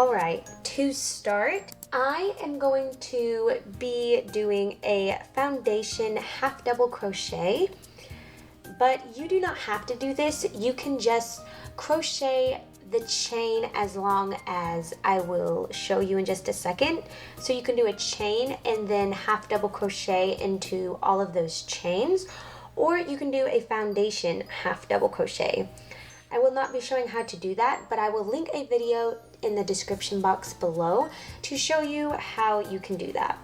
Alright, to start, I am going to be doing a foundation half double crochet, but you do not have to do this. You can just crochet the chain as long as I will show you in just a second. So you can do a chain and then half double crochet into all of those chains, or you can do a foundation half double crochet. I will not be showing how to do that, but I will link a video in the description box below to show you how you can do that.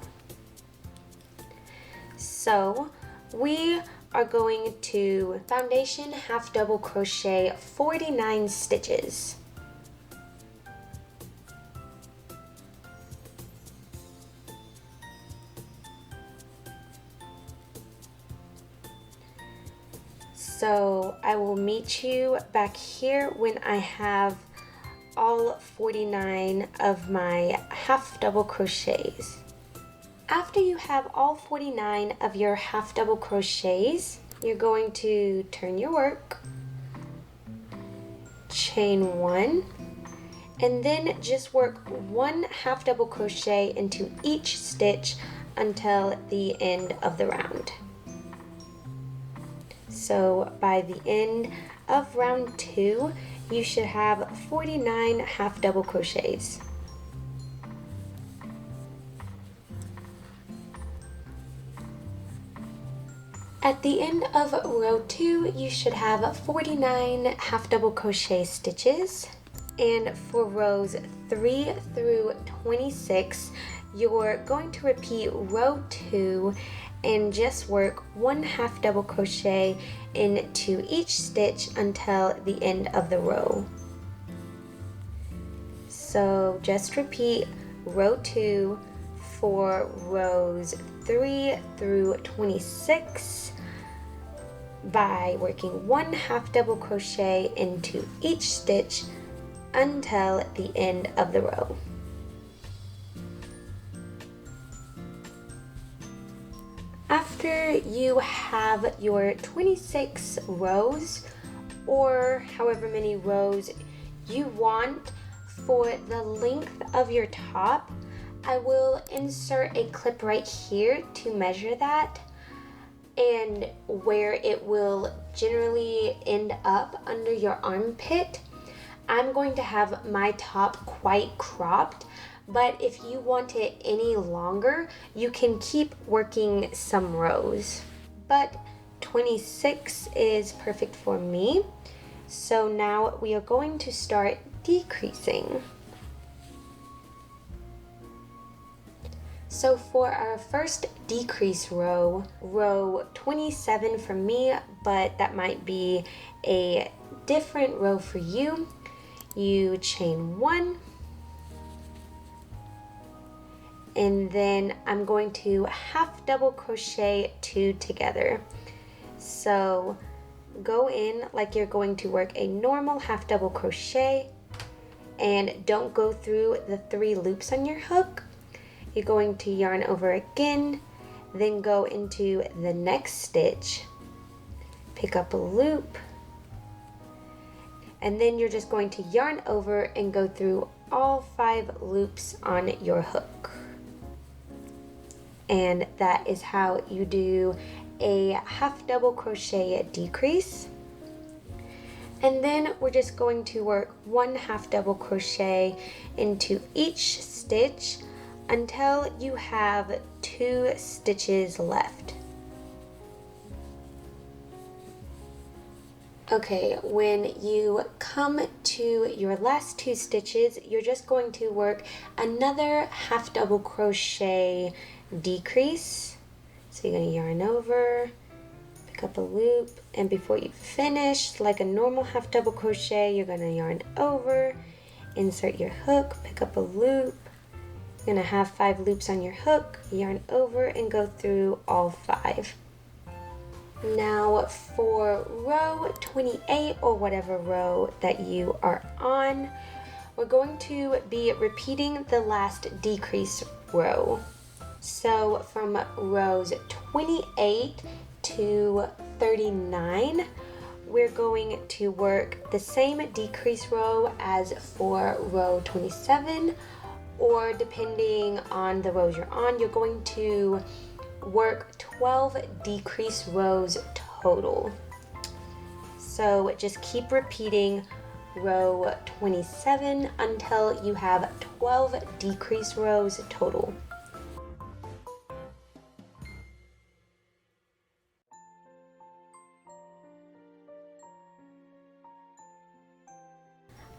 So we are going to foundation half double crochet 49 stitches. So I will meet you back here when I have all 49 of my half double crochets. After you have all 49 of your half double crochets, you're going to turn your work, chain one, and then just work one half double crochet into each stitch until the end of the round. So by the end of round 2, you should have 49 half double crochets. At the end of row 2, you should have 49 half double crochet stitches. And for rows 3 through 26, you're going to repeat row 2 and just work one half double crochet into each stitch until the end of the row. So just repeat row 2 for rows 3 through 26 by working one half double crochet into each stitch until the end of the row. After you have your 26 rows, or however many rows you want for the length of your top, I will insert a clip right here to measure that and where it will generally end up under your armpit. I'm going to have my top quite cropped, but if you want it any longer, you can keep working some rows. But 26 is perfect for me. So now we are going to start decreasing. So for our first decrease row, row 27 for me, but that might be a different row for you, you chain one, and then I'm going to half double crochet 2 together. So go in like you're going to work a normal half double crochet, and don't go through the 3 loops on your hook. You're going to yarn over again, then go into the next stitch, pick up a loop, and then you're just going to yarn over and go through all 5 loops on your hook. And that is how you do a half double crochet decrease. And then we're just going to work one half double crochet into each stitch until you have 2 stitches left. Okay, when you come to your last 2 stitches, you're just going to work another half double crochet decrease. So you're going to yarn over, pick up a loop, and before you finish, like a normal half double crochet, you're going to yarn over, insert your hook, pick up a loop. You're going to have 5 loops on your hook, yarn over, and go through all 5. Now for row 28, or whatever row that you are on, we're going to be repeating the last decrease row. So from rows 28 to 39, we're going to work the same decrease row as for row 27, or depending on the rows you're on, you're going to work 12 decrease rows total. So just keep repeating row 27 until you have 12 decrease rows total.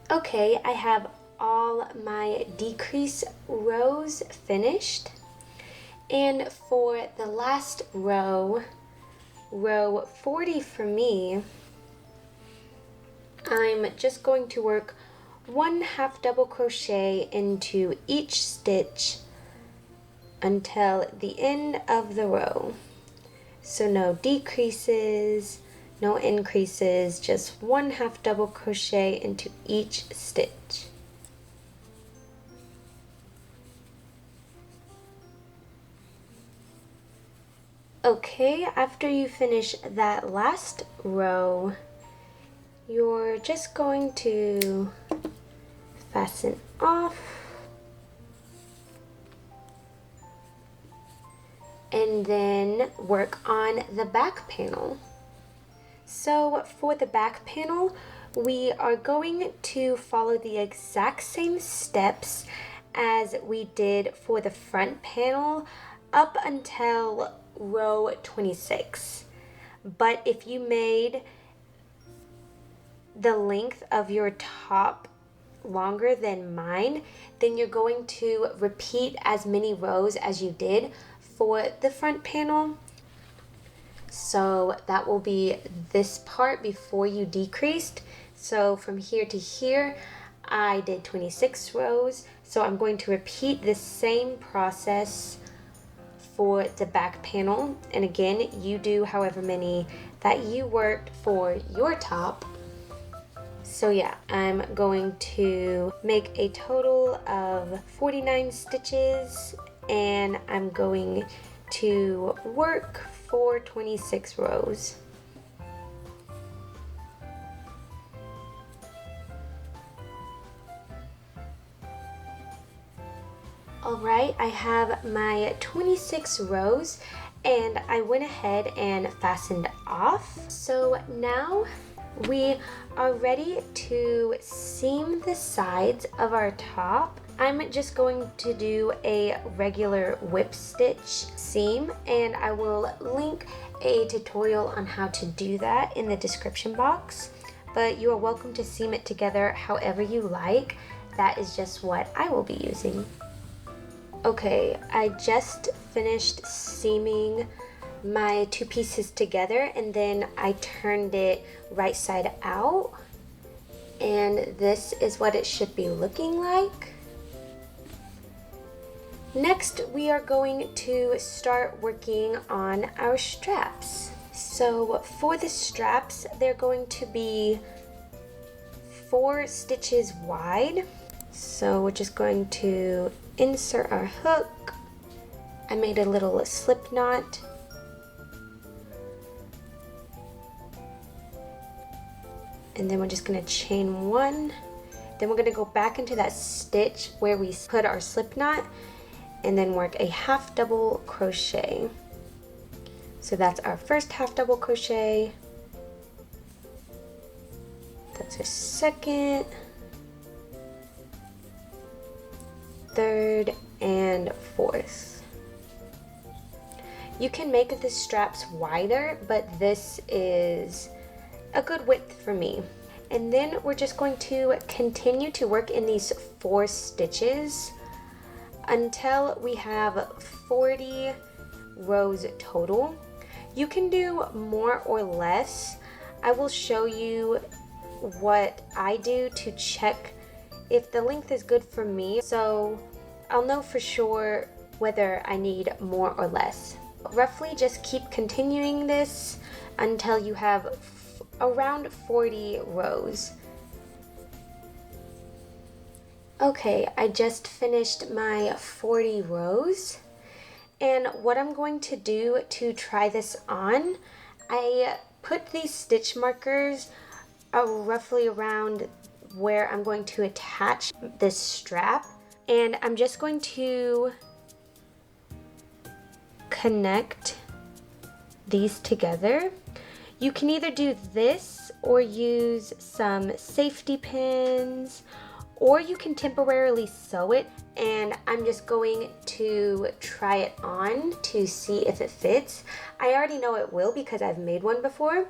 Okay, I have all my decrease rows finished, and for the last row, row 40 for me, I'm just going to work 1 half double crochet into each stitch until the end of the row. So no decreases, no increases, just 1 half double crochet into each stitch. Okay, after you finish that last row, you're just going to fasten off and then work on the back panel. So for the back panel, we are going to follow the exact same steps as we did for the front panel up until row 26. But if you made the length of your top longer than mine, then you're going to repeat as many rows as you did for the front panel. So that will be this part before you decreased. So from here to here, I did 26 rows. So I'm going to repeat the same process for the back panel. And again, you do however many that you worked for your top. So yeah, I'm going to make a total of 49 stitches, and I'm going to work for 26 rows. Alright, I have my 26 rows and I went ahead and fastened off. So now we are ready to seam the sides of our top. I'm just going to do a regular whip stitch seam, and I will link a tutorial on how to do that in the description box, but you are welcome to seam it together however you like. That is just what I will be using. Okay, I just finished seaming my two pieces together, and then I turned it right side out, and this is what it should be looking like. Next, we are going to start working on our straps. So for the straps, they're going to be 4 stitches wide. So we're just going to insert our hook. I made a little slip knot. And then we're just going to chain 1. Then we're going to go back into that stitch where we put our slip knot, and then work a half double crochet. So that's our first half double crochet. That's our second, third, and fourth. You can make the straps wider, but this is a good width for me. And then we're just going to continue to work in these 4 stitches until we have 40 rows total. You can do more or less. I will show you what I do to check if the length is good for me, so I'll know for sure whether I need more or less. Roughly just keep continuing this until you have around 40 rows. Okay, I just finished my 40 rows, and what I'm going to do to try this on, I put these stitch markers roughly around where I'm going to attach this strap, and I'm just going to connect these together. You can either do this or use some safety pins, or you can temporarily sew it, and I'm just going to try it on to see if it fits. I already know it will because I've made one before,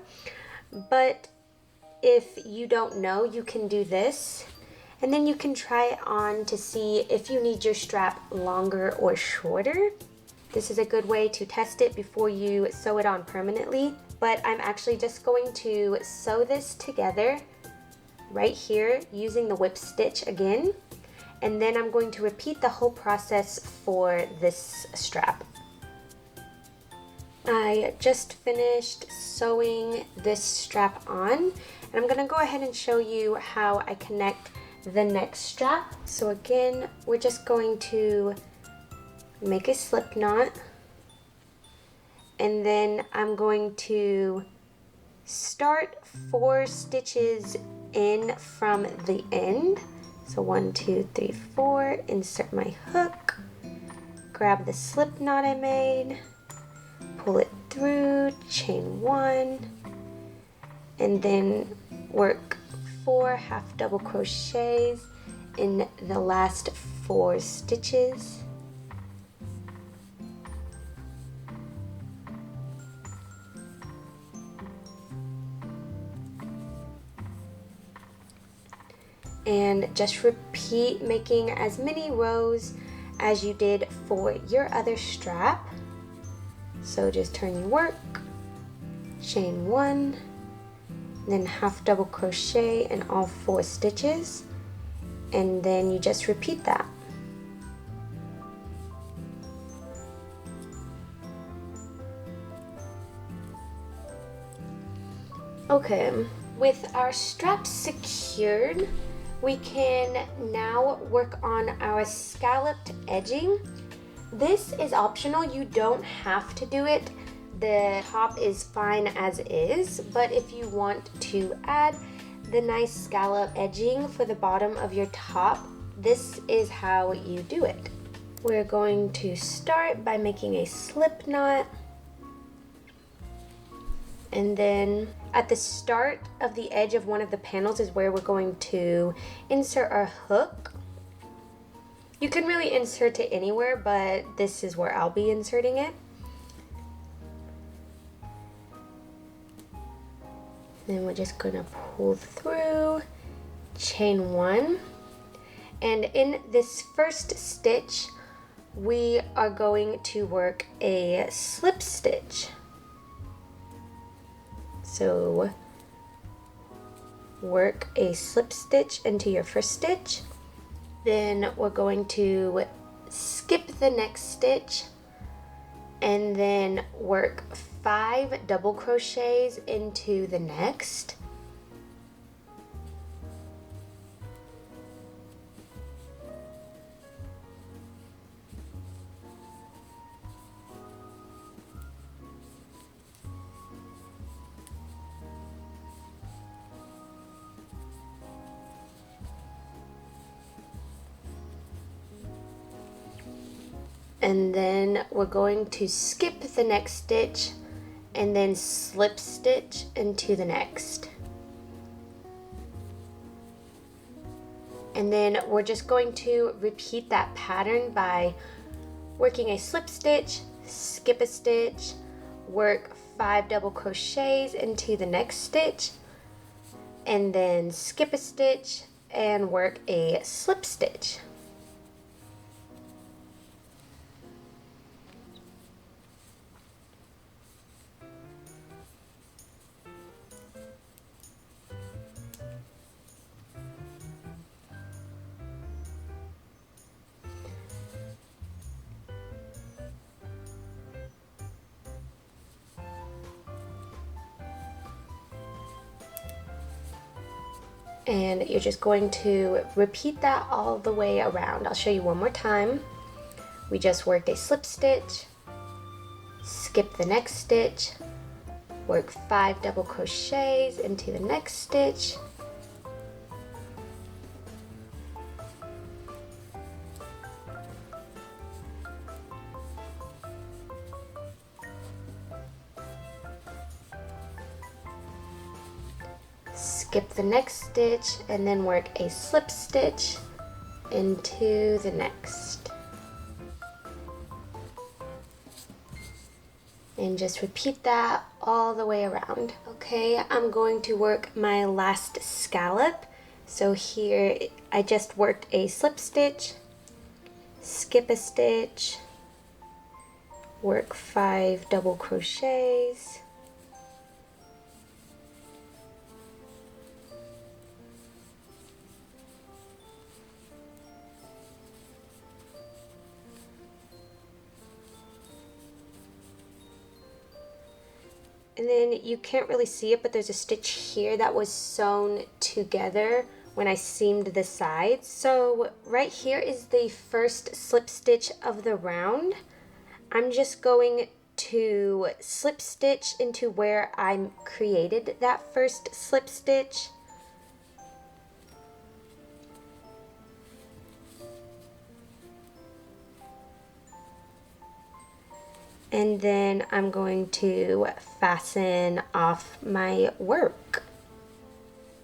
but if you don't know, you can do this, and then you can try it on to see if you need your strap longer or shorter. This is a good way to test it before you sew it on permanently, but I'm actually just going to sew this together right here using the whip stitch again, and then I'm going to repeat the whole process for this strap. I just finished sewing this strap on, and I'm going to go ahead and show you how I connect the next strap. So again, we're just going to make a slip knot, and then I'm going to start 4 stitches in from the end. So 1, 2, 3, 4, insert my hook, grab the slip knot I made, pull it through, chain 1, and then work 4 half double crochets in the last 4 stitches. And just repeat making as many rows as you did for your other strap. So just turn your work, chain 1, then half double crochet in all 4 stitches, and then you just repeat that. Okay, with our straps secured, we can now work on our scalloped edging. This is optional, you don't have to do it. The top is fine as is, but if you want to add the nice scallop edging for the bottom of your top, this is how you do it. We're going to start by making a slip knot, and then at the start of the edge of one of the panels is where we're going to insert our hook. You can really insert it anywhere, but this is where I'll be inserting it. Then we're just gonna pull through, chain 1, and in this first stitch we are going to work a slip stitch. So work a slip stitch into your first stitch, then we're going to skip the next stitch and then work 5 double crochets into the next. And then we're going to skip the next stitch and then slip stitch into the next. And then we're just going to repeat that pattern by working a slip stitch, skip a stitch, work 5 double crochets into the next stitch, and then skip a stitch and work a slip stitch. And you're just going to repeat that all the way around. I'll show you one more time. We just worked a slip stitch, skip the next stitch, Work 5 double crochets into the next stitch. Skip the next stitch and then work a slip stitch into the next. And just repeat that all the way around. Okay, I'm going to work my last scallop. So here I just worked a slip stitch, skip a stitch, work 5 double crochets, and then you can't really see it, but there's a stitch here that was sewn together when I seamed the sides. So right here is the first slip stitch of the round. I'm just going to slip stitch into where I created that first slip stitch. And then I'm going to fasten off my work.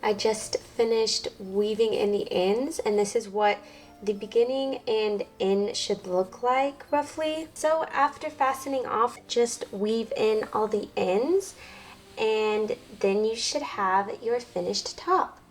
I just finished weaving in the ends, and this is what the beginning and end should look like roughly. So after fastening off, just weave in all the ends, and then you should have your finished top.